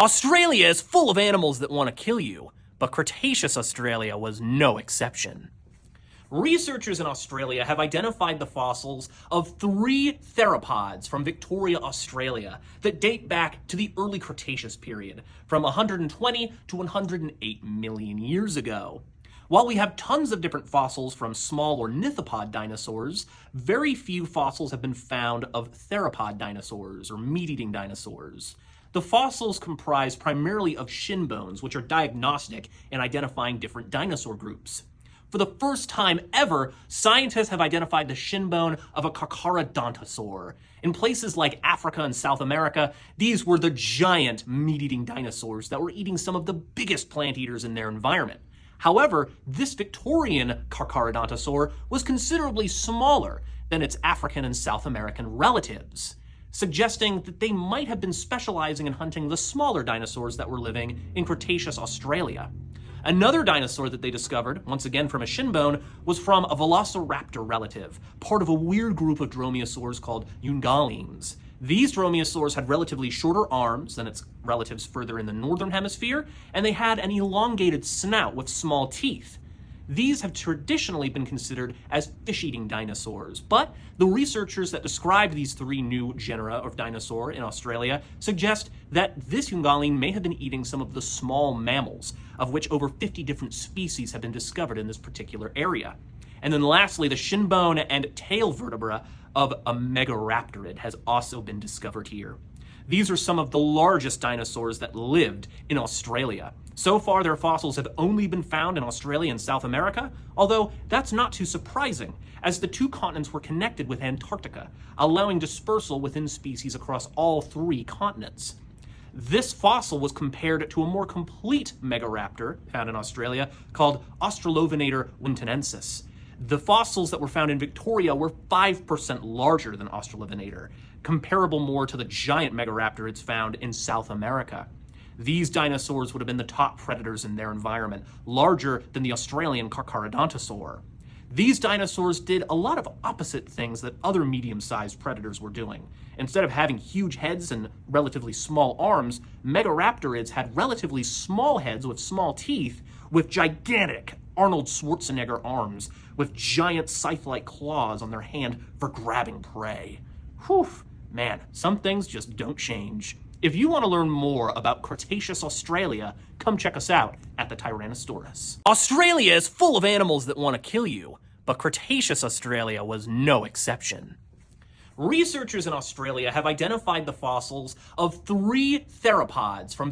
Australia is full of animals that want to kill you, but Cretaceous Australia was no exception. Researchers in Australia have identified the fossils of 3 theropods from Victoria, Australia that date back to the early Cretaceous period, from 120 to 108 million years ago. While we have tons of different fossils from small or nithopod dinosaurs, very few fossils have been found of theropod dinosaurs or meat-eating dinosaurs. The fossils comprise primarily of shin bones, which are diagnostic in identifying different dinosaur groups. For the first time ever, scientists have identified the shin bone of a Carcharodontosaur. In places like Africa and South America, these were the giant meat-eating dinosaurs that were eating some of the biggest plant eaters in their environment. However, this Victorian Carcharodontosaur was considerably smaller than its African and South American relatives, suggesting that they might have been specializing in hunting the smaller dinosaurs that were living in Cretaceous Australia. Another dinosaur that they discovered, once again from a shin bone, was from a velociraptor relative, part of a weird group of dromaeosaurs called Eungalians. These dromaeosaurs had relatively shorter arms than its relatives further in the northern hemisphere, and they had an elongated snout with small teeth. These have traditionally been considered as fish-eating dinosaurs, but the researchers that described these 3 new genera of dinosaur in Australia suggest that this Eungalian may have been eating some of the small mammals, of which over 50 different species have been discovered in this particular area. And then lastly, the shin bone and tail vertebra of a Megaraptorid has also been discovered here. These are some of the largest dinosaurs that lived in Australia. So far, their fossils have only been found in Australia and South America, although that's not too surprising, as the 2 continents were connected with Antarctica, allowing dispersal within species across all 3 continents. This fossil was compared to a more complete megaraptor found in Australia called Australovenator wintonensis. The fossils that were found in Victoria were 5% larger than Australovenator, comparable more to the giant megaraptorids found in South America. These dinosaurs would have been the top predators in their environment, larger than the Australian Carcharodontosaur. These dinosaurs did a lot of opposite things that other medium-sized predators were doing. Instead of having huge heads and relatively small arms, Megaraptorids had relatively small heads with small teeth, with gigantic Arnold Schwarzenegger arms, with giant scythe-like claws on their hand for grabbing prey. Whew, man, some things just don't change. If you want to learn more about Cretaceous Australia, come check us out at the Tyrannosaurus. Australia is full of animals that want to kill you, but Cretaceous Australia was no exception. Researchers in Australia have identified the fossils of 3 theropods from